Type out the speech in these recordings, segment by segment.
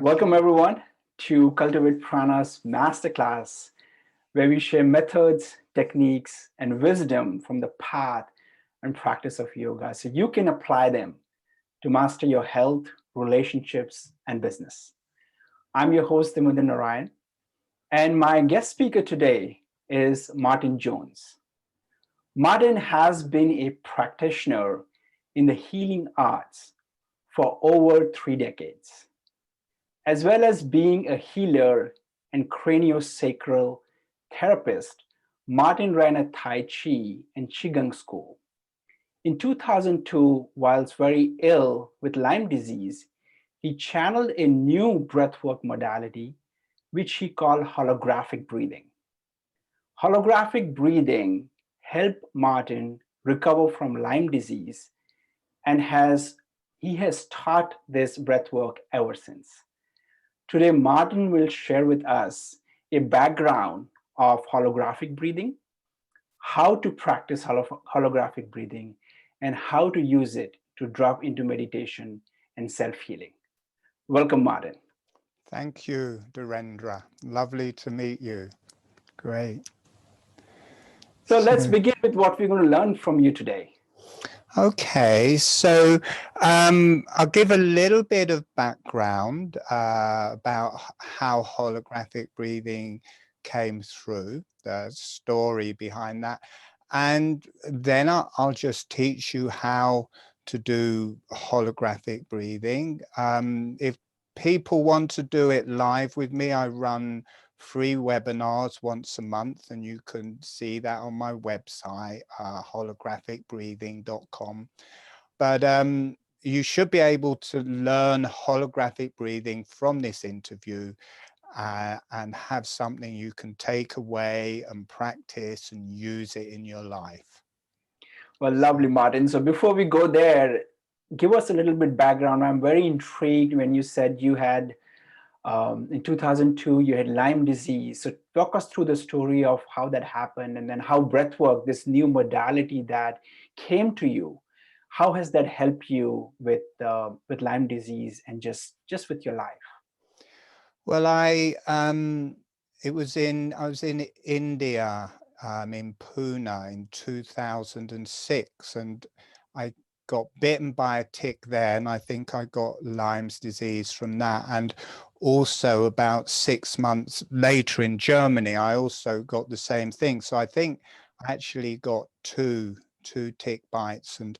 Welcome everyone to Cultivate Prana's Masterclass, where we share methods, techniques, and wisdom from the path and practice of yoga so you can apply them to master your health, relationships, and business. I'm your host, Dimodar Narayan, and my guest speaker today is Martin Jones. Martin has been a practitioner in the healing arts for over 3 decades. As well as being a healer and craniosacral therapist, Martin ran a Tai Chi and Qigong school. In 2002, whilst very ill with Lyme disease, he channeled a new breathwork modality, which he called holographic breathing. Holographic breathing helped Martin recover from Lyme disease, and he has taught this breathwork ever since. Today, Martin will share with us a background of holographic breathing, how to practice holographic breathing, and how to use it to drop into meditation and self-healing. Welcome, Martin. Thank you, Dhirendra. Lovely to meet you. Great. So let's begin with what we're going to learn from you today. Okay, so I'll give a little bit of background about how holographic breathing came through, the story behind that, and then I'll just teach you how to do holographic breathing. If people want to do it live with me, I run free webinars once a month, and you can see that on my website, holographicbreathing.com. But you should be able to learn holographic breathing from this interview and have something you can take away and practice and use it in your life. Well, lovely, Martin. So before we go there, give us a little bit background. I'm very intrigued when you said you had in 2002, you had Lyme disease. So talk us through the story of how that happened, and then how breathwork, this new modality that came to you, how has that helped you with Lyme disease and just with your life? Well, I was in India, in Pune in 2006, and I got bitten by a tick there, and I think I got Lyme's disease from that. And also about 6 months later in Germany, I also got the same thing. So I think I actually got two tick bites and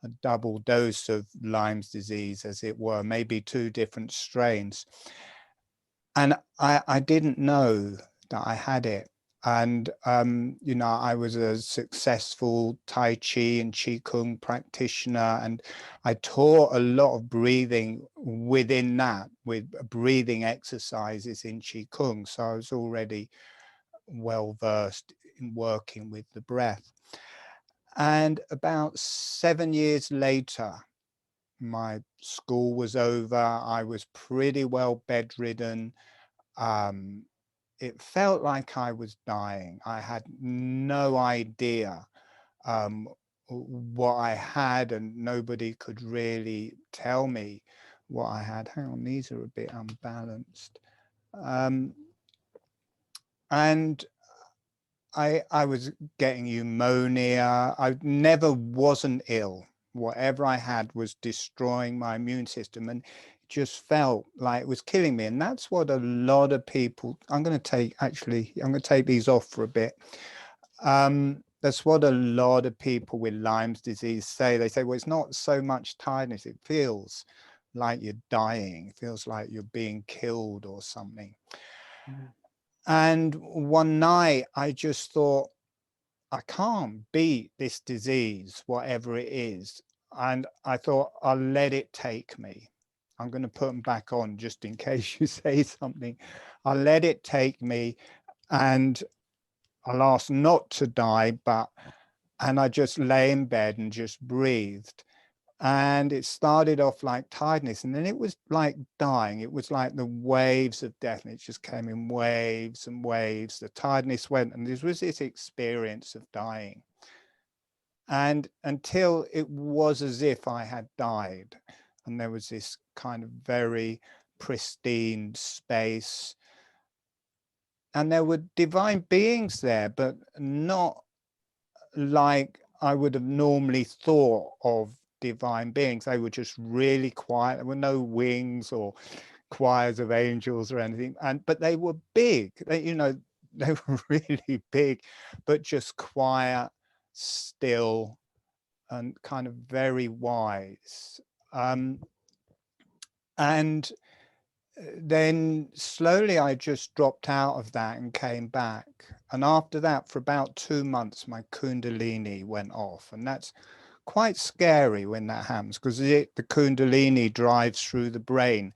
a double dose of Lyme's disease, as it were, maybe 2 different strains. And I didn't know that I had it. And, you know, I was a successful Tai Chi and Qigong practitioner, and I taught a lot of breathing within that, with breathing exercises in Qigong. So I was already well versed in working with the breath. And about 7 years later, my school was over. I was pretty well bedridden. It felt like I was dying. I had no idea what I had, and nobody could really tell me what I had. Hang on, these are a bit unbalanced. And I was getting pneumonia. I never wasn't ill. Whatever I had was destroying my immune system, and it just felt like it was killing me. And that's what a lot of people, I'm going to take these off for a bit. That's what a lot of people with Lyme's disease say. They say, well, it's not so much tiredness. It feels like you're dying. It feels like you're being killed or something. Mm. And one night I just thought, I can't beat this disease, whatever it is. And I thought, I'll let it take me. I'm going to put them back on just in case you say something. I'll let it take me, and I'll ask not to die, and I just lay in bed and just breathed. And it started off like tiredness, and then it was like dying. It was like the waves of death, and it just came in waves and waves. The tiredness went, and there was this experience of dying. And until it was as if I had died, and there was this kind of very pristine space. And there were divine beings there, but not like I would have normally thought of divine beings. They were just really quiet. There were no wings or choirs of angels or anything, but they were big. They were really big, but just quiet, still, and kind of very wise. And then slowly I just dropped out of that and came back. And after that, for about 2 months, my Kundalini went off. And that's quite scary when that happens, because the Kundalini drives through the brain.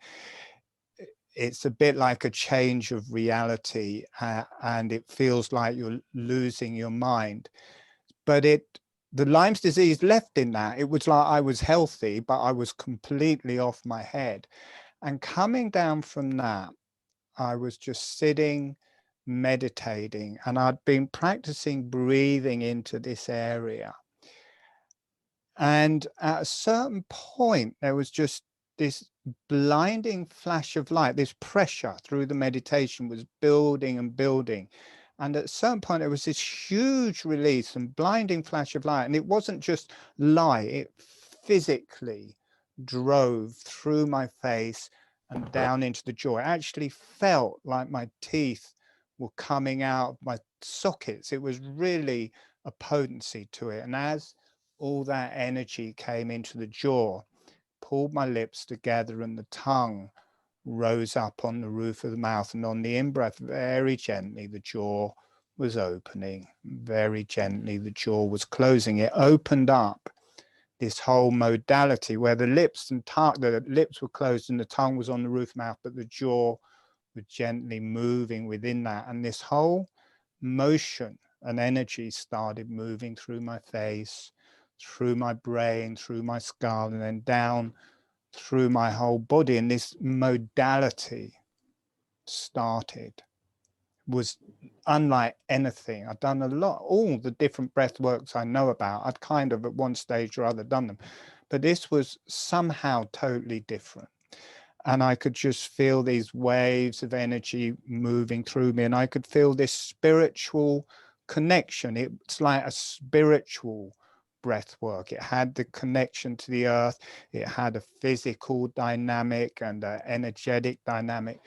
It's a bit like a change of reality, and it feels like you're losing your mind. But the Lyme's disease left in that. It was like I was healthy, but I was completely off my head. And coming down from that, I was just sitting, meditating, and I'd been practicing breathing into this area. And at a certain point, there was just this blinding flash of light. This pressure through the meditation was building and building. And at a certain point, there was this huge release and blinding flash of light. And it wasn't just light, it physically drove through my face and down into the jaw. It actually felt like my teeth were coming out of my sockets. It was really a potency to it. And as all that energy came into the jaw, pulled my lips together, and the tongue rose up on the roof of the mouth. And on the in-breath, very gently, the jaw was opening. Very gently, the jaw was closing. It opened up this whole modality where the lips were closed and the tongue was on the roof of the mouth, but the jaw was gently moving within that. And this whole motion and energy started moving through my face, through my brain, through my skull, and then down through my whole body. And this modality started, was unlike anything. I'd done a lot, all the different breath works I know about, I'd kind of at one stage or other done them, but this was somehow totally different. And I could just feel these waves of energy moving through me, and I could feel this spiritual connection. It's like a spiritual breath work. It had the connection to the earth, it had a physical dynamic and an energetic dynamic,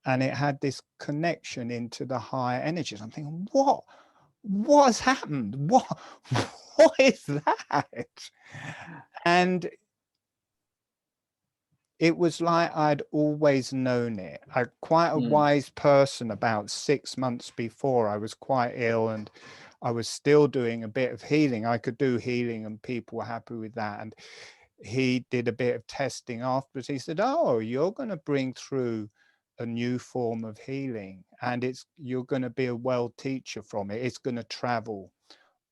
and it had this connection into the higher energies. I'm thinking, what has happened? What is that? And it was like I'd always known it. I'm quite a wise person. About 6 months before, I was quite ill, and I was still doing a bit of healing. I could do healing and people were happy with that. And he did a bit of testing afterwards. He said, oh, you're going to bring through a new form of healing, and you're going to be a world teacher from it. It's going to travel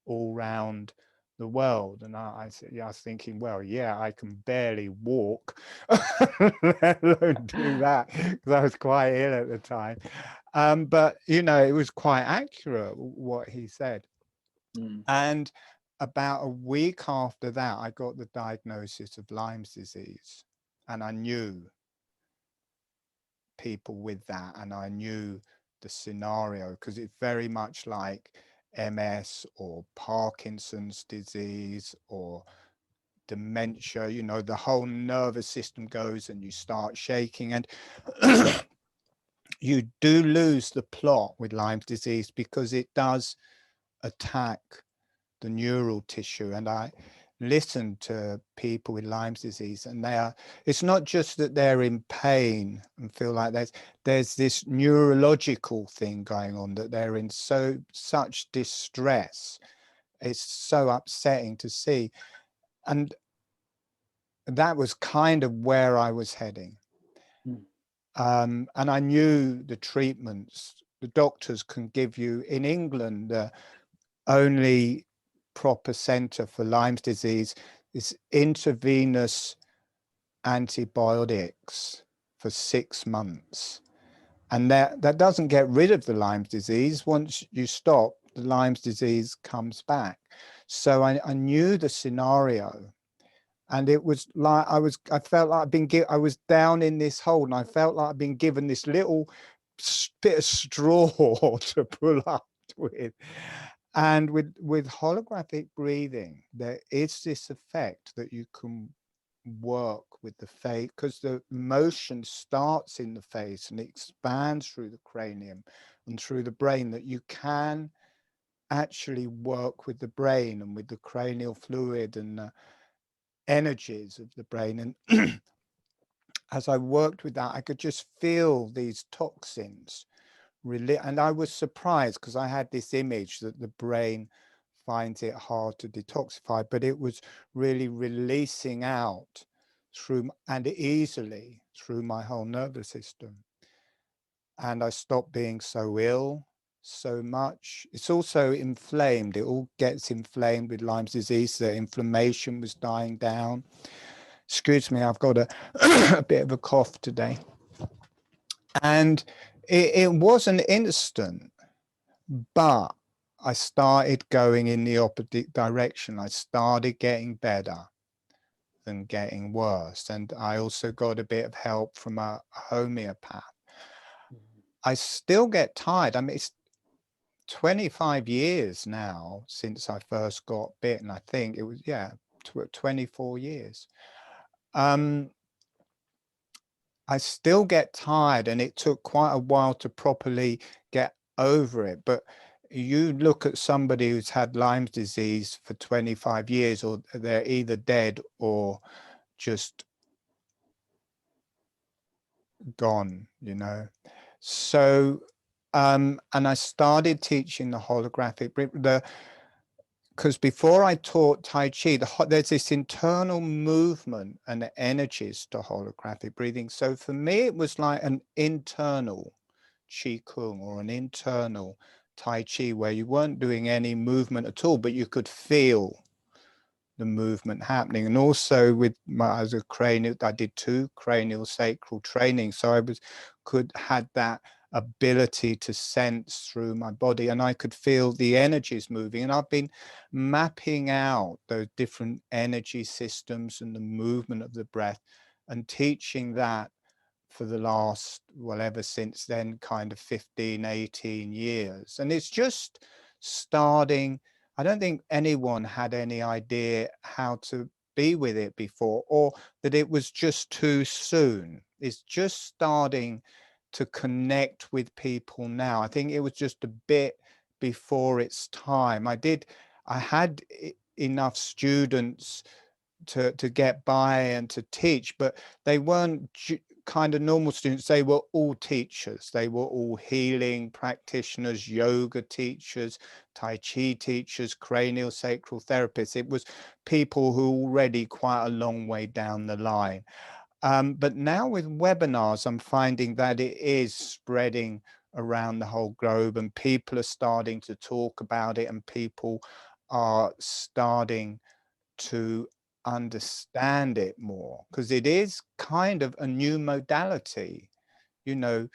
all round the world. And I was thinking, well, yeah, I can barely walk, let alone do that, because I was quite ill at the time. But it was quite accurate what he said. And about a week after that, I got the diagnosis of Lyme's disease, and I knew people with that, and I knew the scenario, because it's very much like MS or Parkinson's disease or dementia. The whole nervous system goes and you start shaking, and you do lose the plot with Lyme's disease because it does attack the neural tissue. And I listen to people with Lyme's disease, and it's not just that they're in pain and feel like there's this neurological thing going on, that they're in such distress. It's so upsetting to see. And that was kind of where I was heading. And I knew the treatments the doctors can give you in England. The only proper center for Lyme's disease is intravenous antibiotics for 6 months, and that doesn't get rid of the Lyme's disease. Once you stop, the Lyme's disease comes back. So I knew the scenario, And it was like I felt like I was down in this hole, and I felt like I'd been given this little bit of straw to pull up with. And with holographic breathing, there is this effect that you can work with the face, because the motion starts in the face and it expands through the cranium and through the brain, that you can actually work with the brain and with the cranial fluid and the energies of the brain. And as I worked with that, I could just feel these toxins really, and I was surprised because I had this image that the brain finds it hard to detoxify, but it was really releasing out through and easily through my whole nervous system. And I stopped being so ill so much. It's also inflamed. It all gets inflamed with Lyme's disease. The inflammation was dying down. Excuse me, I've got a bit of a cough today. And it wasn't instant, but I started going in the opposite direction. I started getting better than getting worse. And I also got a bit of help from a homeopath. I still get tired. I mean, it's 25 years now since I first got bitten. I think it was, 24 years. I still get tired, and it took quite a while to properly get over it. But you look at somebody who's had Lyme's disease for 25 years, or they're either dead or just gone, you know. So, and I started teaching the holographic, because before I taught Tai Chi, there's this internal movement and energies to holographic breathing. So for me, it was like an internal Qi Kung or an internal Tai Chi, where you weren't doing any movement at all, but you could feel the movement happening. And also with as a cranial, I did 2 cranial sacral training, so I had that ability to sense through my body, and I could feel the energies moving. And I've been mapping out those different energy systems and the movement of the breath and teaching that for the last, well, ever since then, kind of 15, 18 years. And it's just starting. I don't think anyone had any idea how to be with it before, or that it was just too soon. It's just starting to connect with people now. I think it was just a bit before its time. I had enough students to get by and to teach, but they weren't kind of normal students. They were all teachers. They were all healing practitioners, yoga teachers, Tai Chi teachers, cranial sacral therapists. It was people who were already quite a long way down the line. But now with webinars, I'm finding that it is spreading around the whole globe, and people are starting to talk about it, and people are starting to understand it more, because it is kind of a new modality. You know,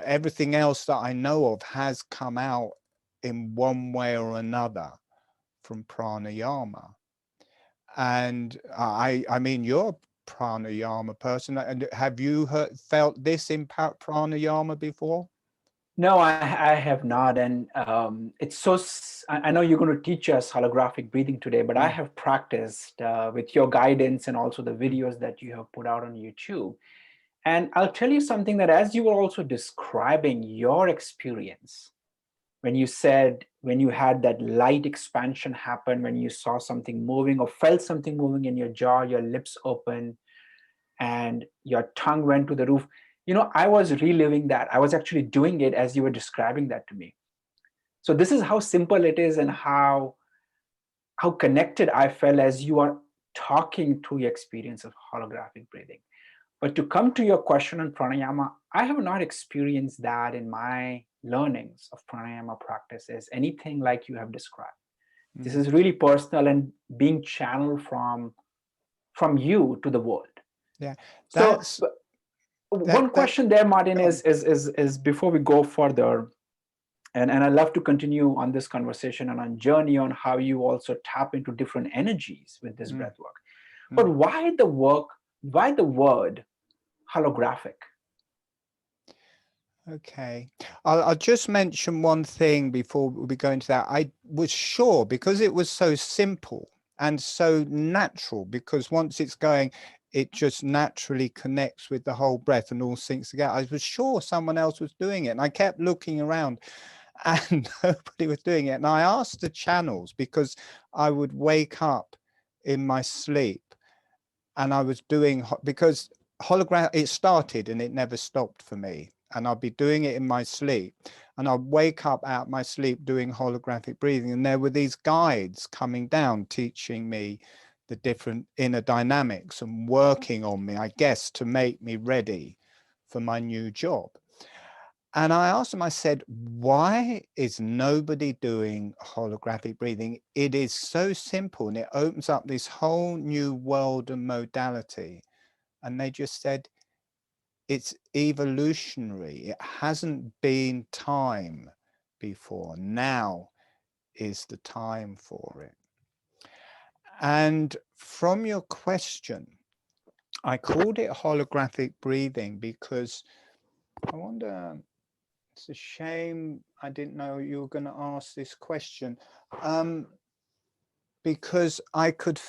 everything else that I know of has come out in one way or another from pranayama. And I mean, you're a pranayama person, and have you felt this impact pranayama before? No, I have not. And it's so, I know you're going to teach us holographic breathing today, but I have practiced with your guidance and also the videos that you have put out on YouTube. And I'll tell you something, that as you were also describing your experience, when you said, when you had that light expansion happen, when you saw something moving or felt something moving in your jaw, your lips open, and your tongue went to the roof, you know, I was reliving that. I was actually doing it as you were describing that to me. So this is how simple it is, and how connected I felt as you are talking through your experience of holographic breathing. But to come to your question on pranayama, I have not experienced that in my learnings of pranayama practices, anything like you have described. This is really personal and being channeled from you to the world. Yeah, So one question there, Martin, is before we go further, and I'd love to continue on this conversation and on journey on how you also tap into different energies with this breath work. But why the word holographic? Okay, I'll just mention one thing before we go into that. I was sure, because it was so simple and so natural, because once it's going, it just naturally connects with the whole breath and all syncs together. I was sure someone else was doing it, and I kept looking around and nobody was doing it. And I asked the channels, because I would wake up in my sleep and I was doing, because hologram, it started and it never stopped for me. And I'll be doing it in my sleep, and I'll wake up out my sleep doing holographic breathing. And there were these guides coming down, teaching me the different inner dynamics and working on me, I guess, to make me ready for my new job. And I asked them, I said, why is nobody doing holographic breathing? It is so simple, and it opens up this whole new world and modality. And they just said, it's evolutionary. It hasn't been time before. Now is the time for it. And from your question, I called it holographic breathing because I wonder, it's a shame I didn't know you were going to ask this question, because I could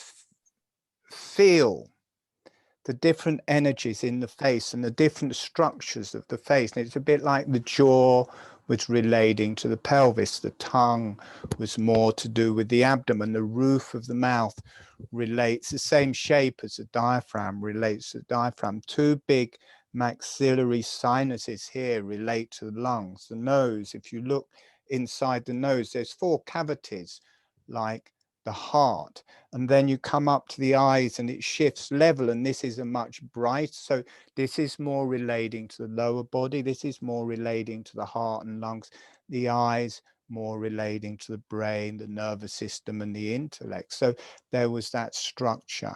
feel the different energies in the face and the different structures of the face. And it's a bit like the jaw was relating to the pelvis, the tongue was more to do with the abdomen, the roof of the mouth relates, the same shape as the diaphragm relates to the diaphragm. Two big maxillary sinuses here relate to the lungs. The nose, if you look inside the nose, there's 4 cavities like the heart, and then you come up to the eyes and it shifts level, and this is a much bright, so this is more relating to the lower body, this is more relating to the heart and lungs, the eyes more relating to the brain, the nervous system and the intellect. So there was that structure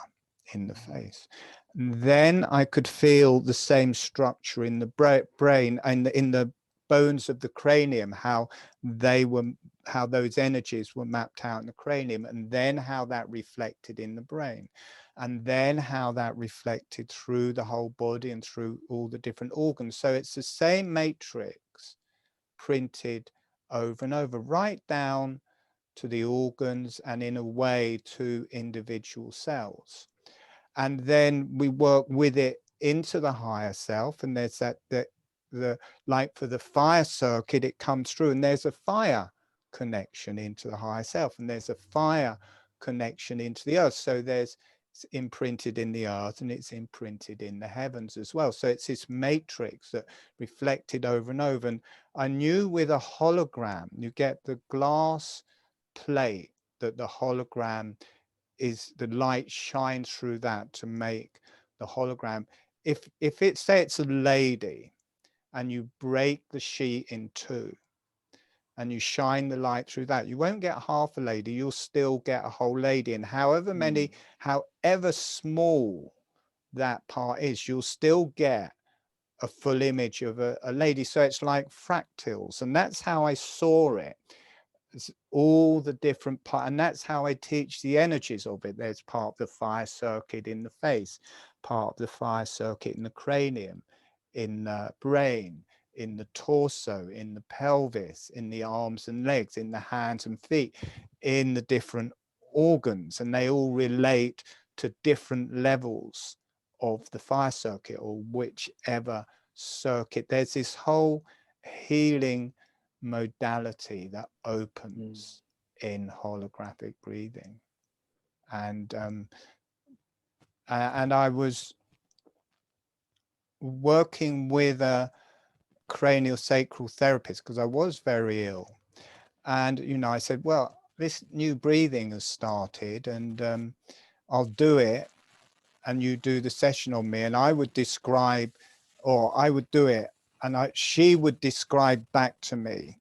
in the face. And then I could feel the same structure in the brain and in the bones of the cranium, how those energies were mapped out in the cranium, and then how that reflected in the brain, and then how that reflected through the whole body and through all the different organs. So it's the same matrix printed over and over, right down to the organs and in a way to individual cells. And then we work with it into the higher self, and there's the like for the fire circuit, it comes through, and there's a fire connection into the higher self, and there's a fire connection into the earth. So it's imprinted in the earth and it's imprinted in the heavens as well. So it's this matrix that reflected over and over. And I knew with a hologram, you get the glass plate that the hologram is, the light shines through that to make the hologram. If it, say it's a lady, and you break the sheet in 2 and you shine the light through that, you won't get half a lady, you'll still get a whole lady. And however many, however small that part is, you'll still get a full image of a lady. So it's like fractals, and that's how I saw it. It's all the different parts, and that's how I teach the energies of it. There's part of the fire circuit in the face, part of the fire circuit in the cranium, in the brain, in the torso, in the pelvis, in the arms and legs, in the hands and feet, in the different organs, and they all relate to different levels of the fire circuit, or whichever circuit. There's this whole healing modality that opens in holographic breathing. And I was working with a cranial sacral therapist because I was very ill, and I said, well, this new breathing has started, and I'll do it and you do the session on me. And I would describe, or I would do it, and she would describe back to me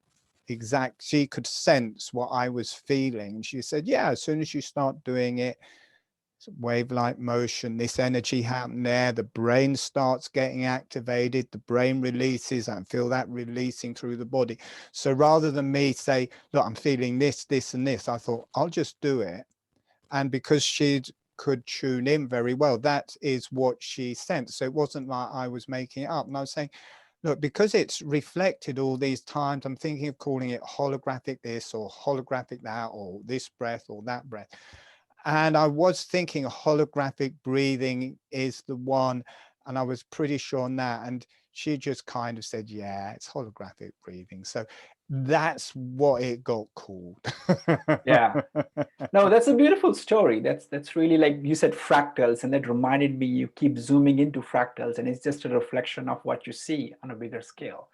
she could sense what I was feeling. And she said, yeah, as soon as you start doing it, wave-like motion, this energy happened there, the brain starts getting activated, the brain releases, and feel that releasing through the body. So rather than me say, look, I'm feeling this, this and this, I thought I'll just do it. And because she'd could tune in very well. That is what she sensed. So it wasn't like I was making it up. And I was saying, look, because it's reflected all these times, I'm thinking of calling it holographic this or holographic that, or this breath or that breath. And I was thinking holographic breathing is the one, and I was pretty sure on that. And she just kind of said, yeah, it's holographic breathing. So that's what it got called. Yeah. No, that's a beautiful story. That's really, like you said, fractals, and that reminded me, you keep zooming into fractals, and it's just a reflection of what you see on a bigger scale.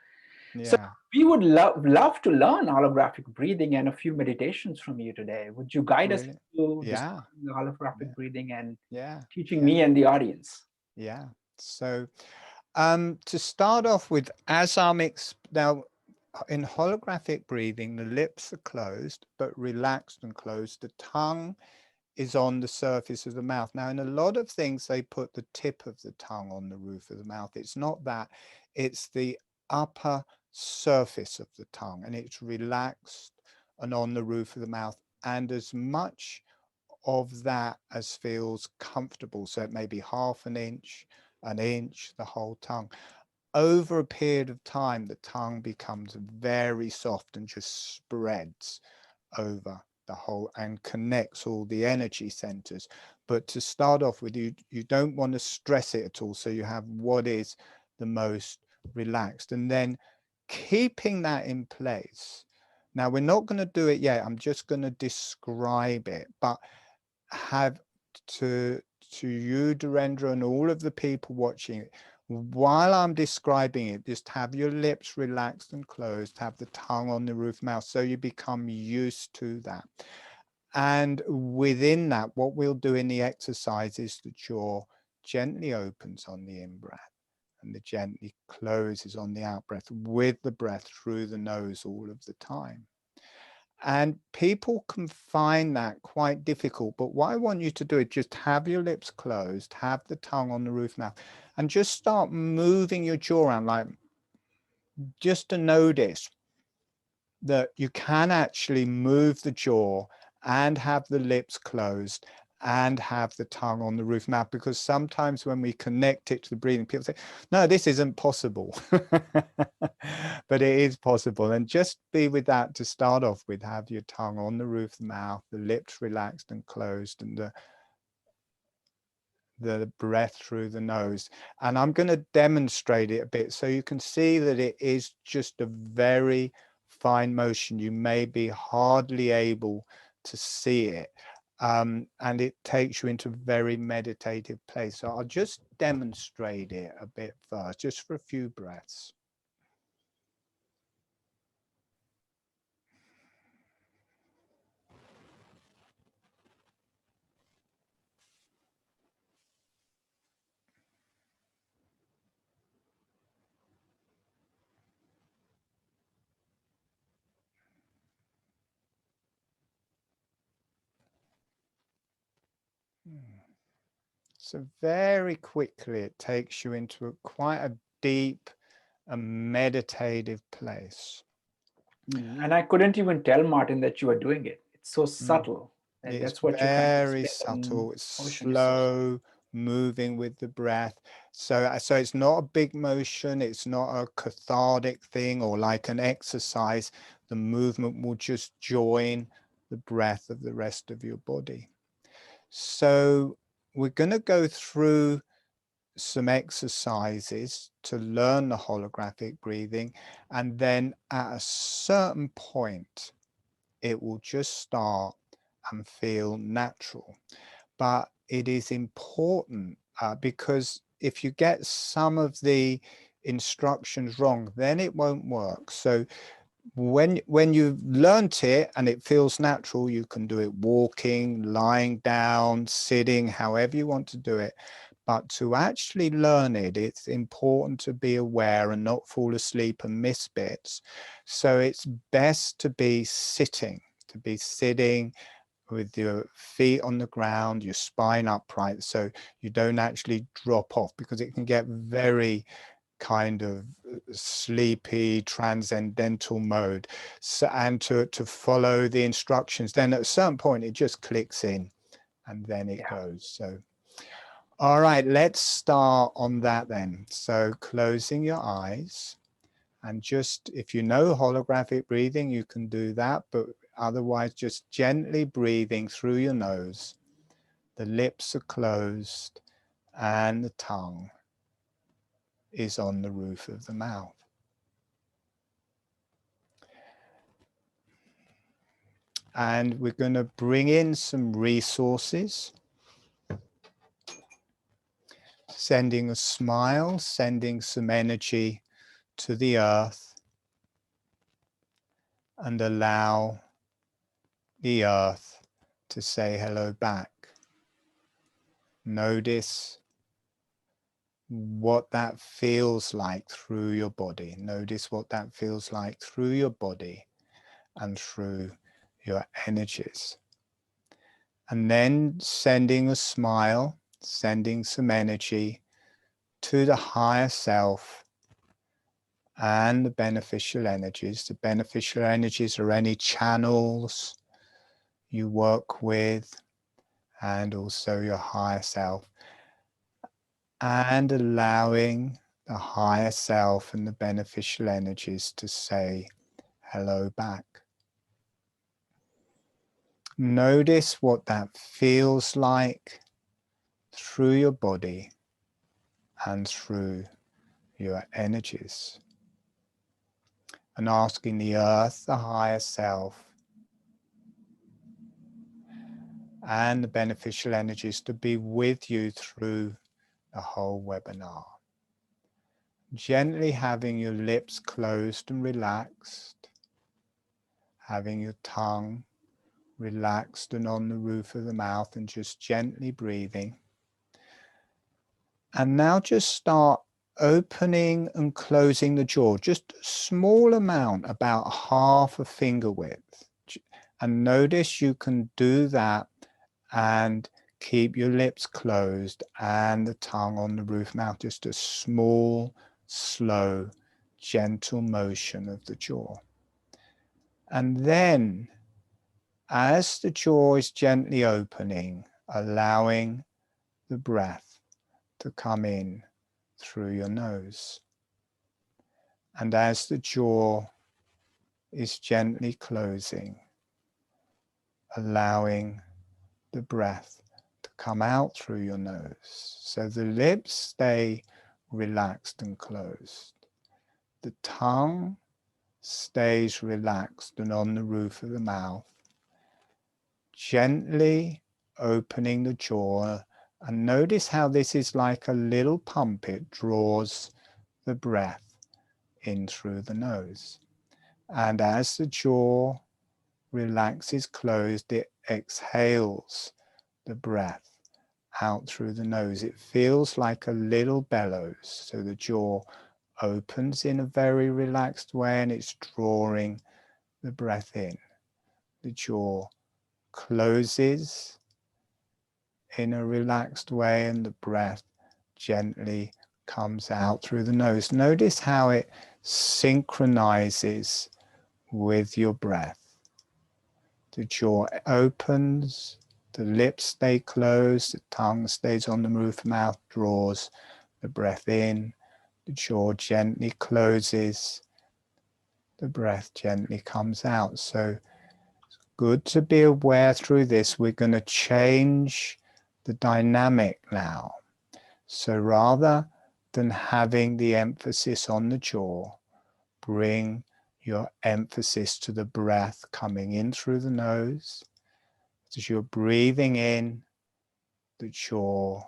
So Yeah, we would love to learn holographic breathing and a few meditations from you today. Would you guide us really. through Yeah, describing the holographic yeah, breathing and yeah, teaching yeah, me and the audience? yeah. So to start off with, now in holographic breathing, the lips are closed, but relaxed and closed. The tongue is on the surface of the mouth. Now, in a lot of things, they put the tip of the tongue on the roof of the mouth. It's not that, it's the upper surface of the tongue, and it's relaxed and on the roof of the mouth, and as much of that as feels comfortable. So it may be half an inch, the whole tongue. Over a period of time, the tongue becomes very soft and just spreads over the whole and connects all the energy centers. But to start off with, you don't want to stress it at all. So you have what is the most relaxed, and then keeping that in place. Now, we're not going to do it yet. I'm just going to describe it, but have to you, Durendra, and all of the people watching it, while I'm describing it, just have your lips relaxed and closed, have the tongue on the roof mouth, so you become used to that. And within that, what we'll do in the exercise is the jaw gently opens on the in-breath and the gently closes on the out-breath, with the breath through the nose all of the time. And people can find that quite difficult, but what I want you to do is just have your lips closed, have the tongue on the roof mouth, and just start moving your jaw around, like just to notice that you can actually move the jaw and have the lips closed and have the tongue on the roof mouth, because sometimes when we connect it to the breathing, people say, no, this isn't possible. But it is possible. And just be with that to start off with. Have your tongue on the roof of the mouth, the lips relaxed and closed, and the breath through the nose. And I'm going to demonstrate it a bit so you can see that it is just a very fine motion. You may be hardly able to see it, and it takes you into a very meditative place. So I'll just demonstrate it a bit first, just for a few breaths. So very quickly, it takes you into quite a deep and meditative place. And I couldn't even tell Martin that you were doing it. It's so subtle. And It's that's what you're trying to very explain. subtle. It's Motion is so subtle. slow, moving with the breath. So it's not a big motion. It's not a cathartic thing or like an exercise. The movement will just join the breath of the rest of your body. So we're going to go through some exercises to learn the holographic breathing, and then at a certain point it will just start and feel natural. But it is important because if you get some of the instructions wrong, then it won't work. So when you've learnt it and it feels natural, you can do it walking, lying down, sitting, however you want to do it. But to actually learn it, it's important to be aware and not fall asleep and miss bits. So it's best to be sitting with your feet on the ground, your spine upright, so you don't actually drop off, because it can get very kind of sleepy, transcendental mode. So, and to follow the instructions, then at a certain point it just clicks in and then it Yeah. goes. So, all right, let's start on that then. So closing your eyes, and just, if you know holographic breathing, you can do that, but otherwise just gently breathing through your nose. The lips are closed and the tongue is on the roof of the mouth. And we're going to bring in some resources, sending a smile, sending some energy to the earth, and allow the earth to say hello back. Notice what that feels like through your body. Notice what that feels like through your body and through your energies. And then sending a smile, sending some energy to the higher self and the beneficial energies. The beneficial energies are any channels you work with, and also your higher self, and allowing the higher self and the beneficial energies to say hello back. Notice what that feels like through your body and through your energies. And asking the earth, the higher self, and the beneficial energies to be with you through the whole webinar. Gently having your lips closed and relaxed, having your tongue relaxed and on the roof of the mouth, and just gently breathing. And now just start opening and closing the jaw, just a small amount, about half a finger width. And notice you can do that and keep your lips closed and the tongue on the roof mouth, just a small, slow, gentle motion of the jaw. And then as the jaw is gently opening, allowing the breath to come in through your nose. And as the jaw is gently closing, allowing the breath to come out through your nose. So the lips stay relaxed and closed. The tongue stays relaxed and on the roof of the mouth. Gently opening the jaw, and notice how this is like a little pump. It draws the breath in through the nose. And as the jaw relaxes closed, it exhales the breath out through the nose. It feels like a little bellows. So the jaw opens in a very relaxed way and it's drawing the breath in. The jaw closes in a relaxed way and the breath gently comes out through the nose. Notice how it synchronizes with your breath. The jaw opens, the lips stay closed, the tongue stays on the roof of the mouth, draws the breath in, the jaw gently closes, the breath gently comes out. So good to be aware through this. We're going to change the dynamic now. So rather than having the emphasis on the jaw, bring your emphasis to the breath coming in through the nose. As you're breathing in, the jaw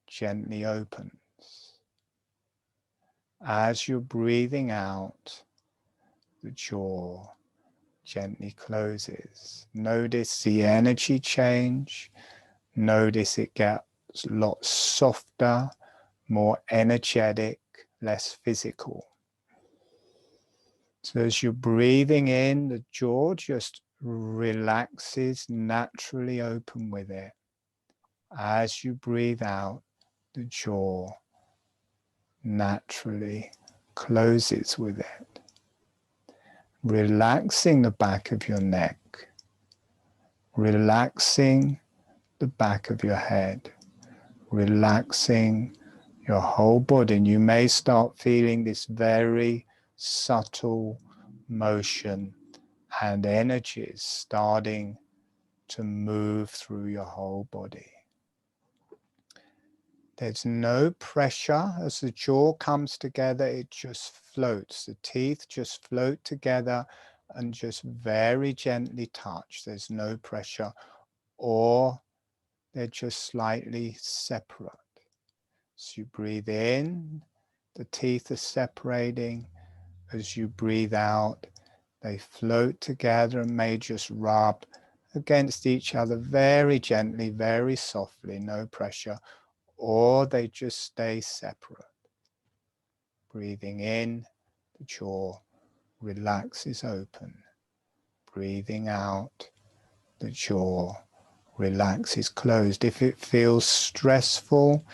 gently opens. As you're breathing out, the jaw gently closes. Notice the energy change. Notice it gets a lot softer, more energetic, less physical. So as you're breathing in, the jaw just relaxes, naturally open with it. As you breathe out, the jaw naturally closes with it. Relaxing the back of your neck, relaxing the back of your head, relaxing your whole body. And you may start feeling this very subtle motion and energies starting to move through your whole body. There's no pressure. As the jaw comes together, it just floats. The teeth just float together and just very gently touch. There's no pressure, or they're just slightly separate. As you breathe in, the teeth are separating. As you breathe out, they float together and may just rub against each other very gently, very softly, no pressure, or they just stay separate. Breathing in, the jaw relaxes open. Breathing out, the jaw relaxes closed. If it feels stressful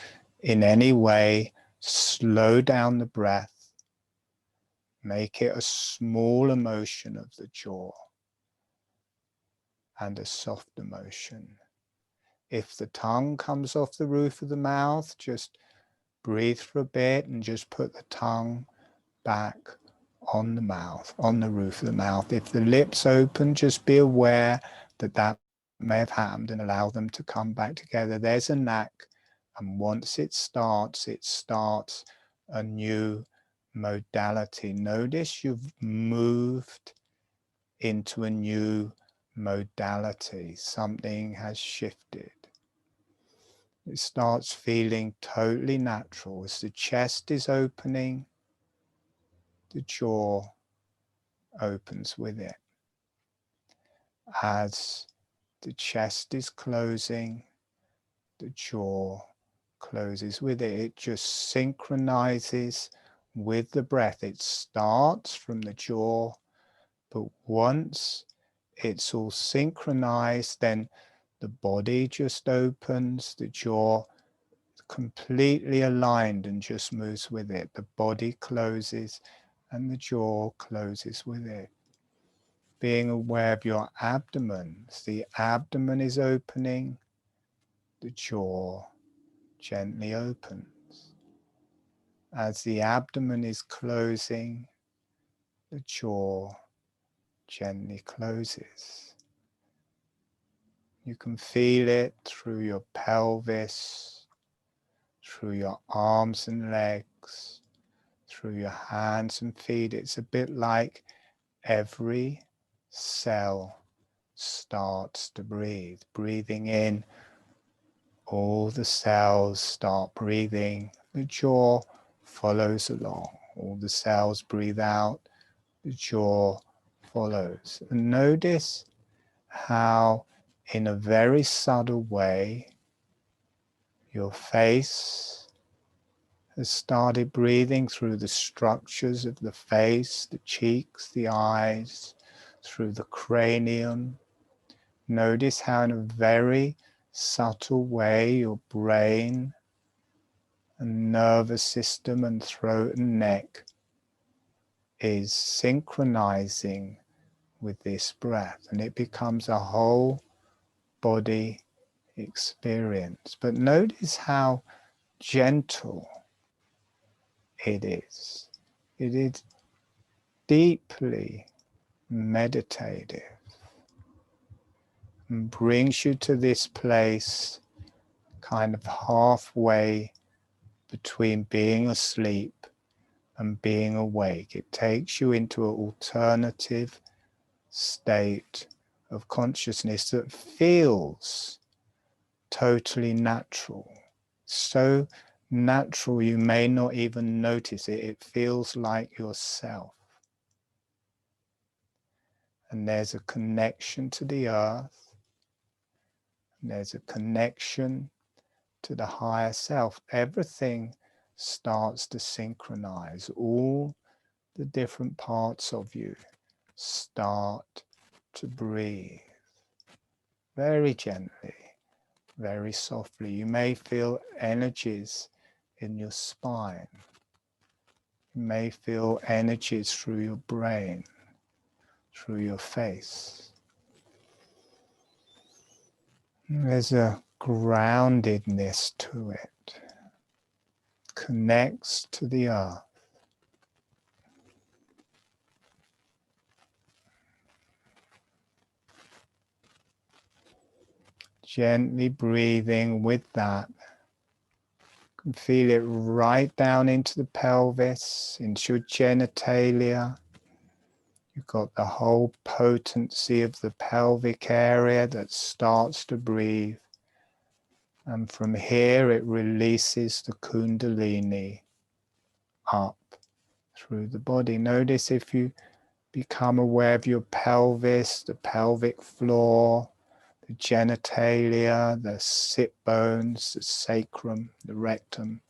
in any way, slow down the breath. Make it a small emotion of the jaw and a soft emotion. If the tongue comes off the roof of the mouth, just breathe for a bit and just put the tongue back on the mouth, on the roof of the mouth. If the lips open, just be aware that that may have happened and allow them to come back together. There's a knack, and once it starts a new modality. Notice you've moved into a new modality. Something has shifted. It starts feeling totally natural. As the chest is opening, the jaw opens with it. As the chest is closing, the jaw closes with it. It just synchronizes with the breath. It starts from the jaw, but once it's all synchronized, then the body just opens, the jaw completely aligned and just moves with it. The body closes and the jaw closes with it. Being aware of your abdomen. As the abdomen is opening, the jaw gently opens. As the abdomen is closing, the jaw gently closes. You can feel it through your pelvis, through your arms and legs, through your hands and feet. It's a bit like every cell starts to breathe. Breathing in, all the cells start breathing. The jaw follows along. All the cells breathe out. The jaw follows. And notice how, in a very subtle way, your face has started breathing through the structures of the face, the cheeks, the eyes, through the cranium. Notice how, in a very subtle way, your brain and nervous system and throat and neck is synchronizing with this breath, and it becomes a whole body experience. But notice how gentle it is. It is deeply meditative and brings you to this place kind of halfway between being asleep and being awake. It takes you into an alternative state of consciousness that feels totally natural. So natural you may not even notice it. It feels like yourself. And there's a connection to the earth. And there's a connection to the higher self. Everything starts to synchronize. All the different parts of you start to breathe very gently, very softly. You may feel energies in your spine. You may feel energies through your brain, through your face. There's a groundedness to it, connects to the earth. Gently breathing with that. You can feel it right down into the pelvis, into your genitalia. You've got the whole potency of the pelvic area that starts to breathe. And from here it releases the Kundalini up through the body. Notice if you become aware of your pelvis, the pelvic floor, the genitalia, the sit bones, the sacrum, the rectum.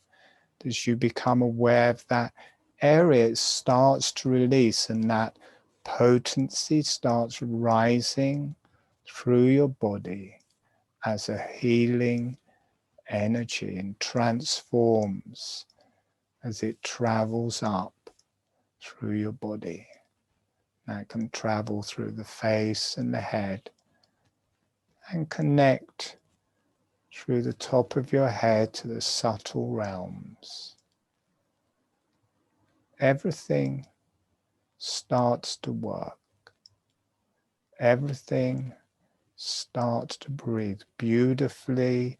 As you become aware of that area, it starts to release, and that potency starts rising through your body as a healing energy and transforms as it travels up through your body. That can travel through the face and the head and connect through the top of your head to the subtle realms. Everything starts to work. Everything starts to breathe beautifully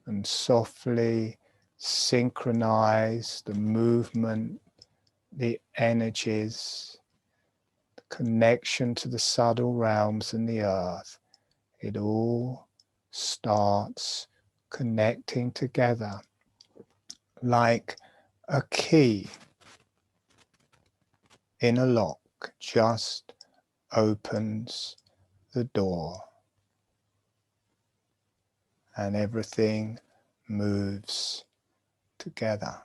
and softly, synchronize the movement, the energies, the connection to the subtle realms and the earth. It all starts connecting together like a key in a lock just opens the door, and everything moves together.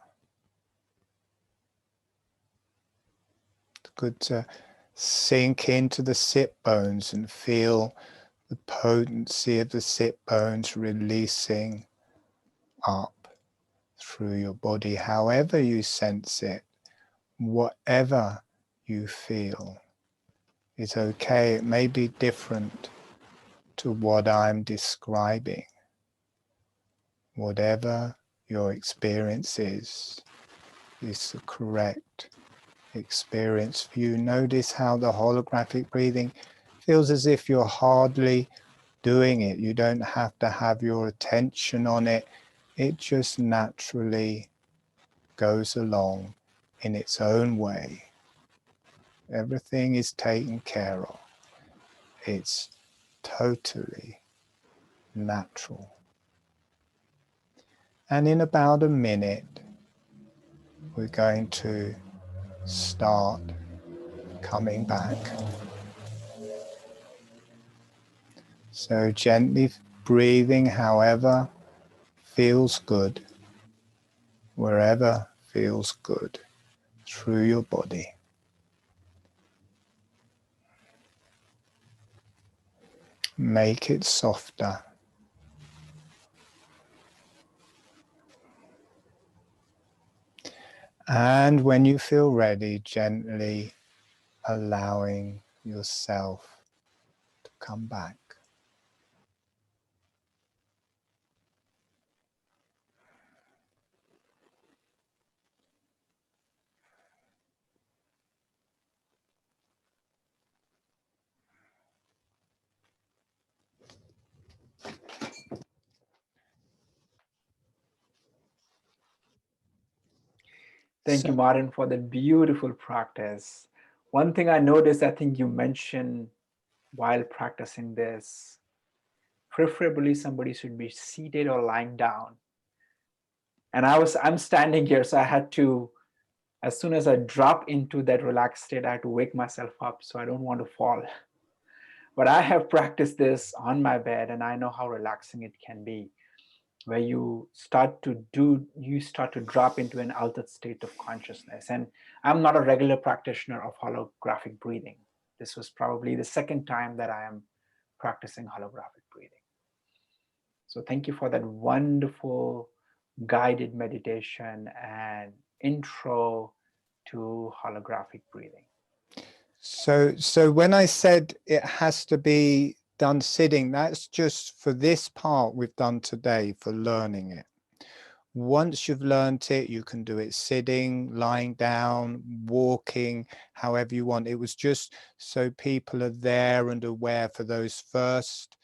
It's good to sink into the sit bones and feel the potency of the sit bones releasing up through your body, however you sense it, whatever you feel is okay. It may be different to what I'm describing. Whatever your experience is the correct experience for you. Notice how the holographic breathing feels as if you're hardly doing it. You don't have to have your attention on it. It just naturally goes along in its own way. Everything is taken care of. It's totally natural. And in about a minute, we're going to start coming back. So gently breathing however feels good, wherever feels good through your body. Make it softer. And when you feel ready, gently allowing yourself to come back. Thank you, Martin, for the beautiful practice. One thing I noticed, I think you mentioned while practicing this, preferably somebody should be seated or lying down. And I'm standing here, so I had to, as soon as I drop into that relaxed state, I had to wake myself up so I don't want to fall. But I have practiced this on my bed, and I know how relaxing it can be, where you start to drop into an altered state of consciousness. And I'm not a regular practitioner of holographic breathing. This was probably the second time that I am practicing holographic breathing. So thank you for that wonderful guided meditation and intro to holographic breathing. So when I said it has to be done sitting. That's just for this part we've done today for learning it. Once you've learned it, you can do it sitting, lying down, walking, however you want. It was just so people are there and aware for those first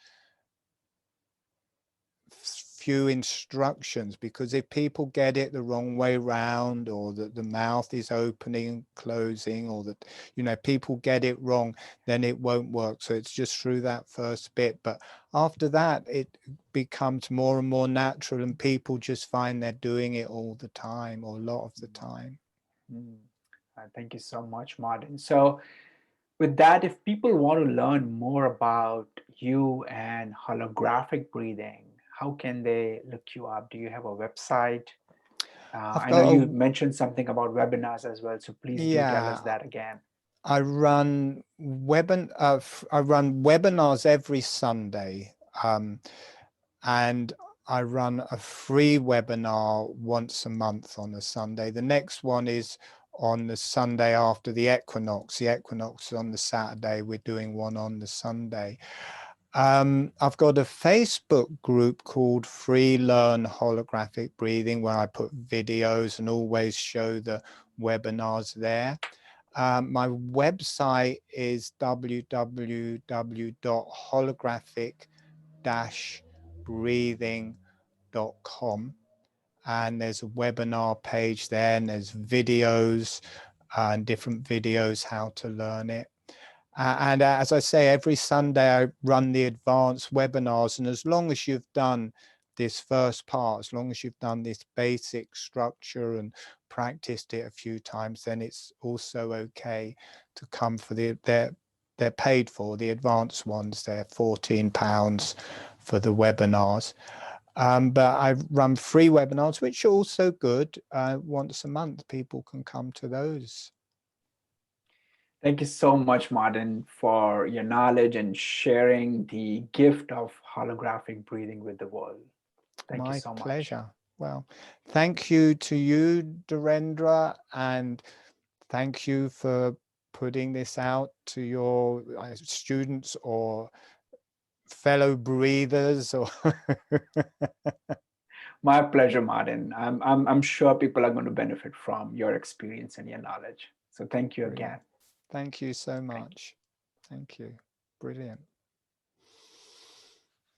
few instructions, because if people get it the wrong way round, or that the mouth is opening and closing, or that, you know, people get it wrong, then it won't work. So it's just through that first bit, but after that it becomes more and more natural, and people just find they're doing it all the time, or a lot of the time. Thank you so much, Martin. So with that, if people want to learn more about you and holographic breathing, how can they look you up? Do you have a website? I've I know got you a, mentioned something about webinars as well, so please do tell us yeah, that again. I run webinars every Sunday, and I run a free webinar once a month on a Sunday. The next one is on the Sunday after the equinox. The equinox is on the Saturday. We're doing one on the Sunday. I've got a Facebook group called Free Learn Holographic Breathing, where I put videos and always show the webinars there. My website is www.holographic-breathing.com, and there's a webinar page there, and there's videos and different videos how to learn it. And as I say, every Sunday I run the advanced webinars, and as long as you've done this first part, as long as you've done this basic structure and practiced it a few times, then it's also okay to come for they're paid for, the advanced ones. They're £14 for the webinars. But I run free webinars, which are also good. Once a month, people can come to those. Thank you so much, Martin, for your knowledge and sharing the gift of holographic breathing with the world. Thank you My so much. pleasure. Well, thank you to you, Dhirendra, and thank you for putting this out to your students or fellow breathers. Or My pleasure, Martin. I'm sure people are going to benefit from your experience and your knowledge. So thank you Brilliant. again. Thank you so Thank you. much. Thank you. Brilliant.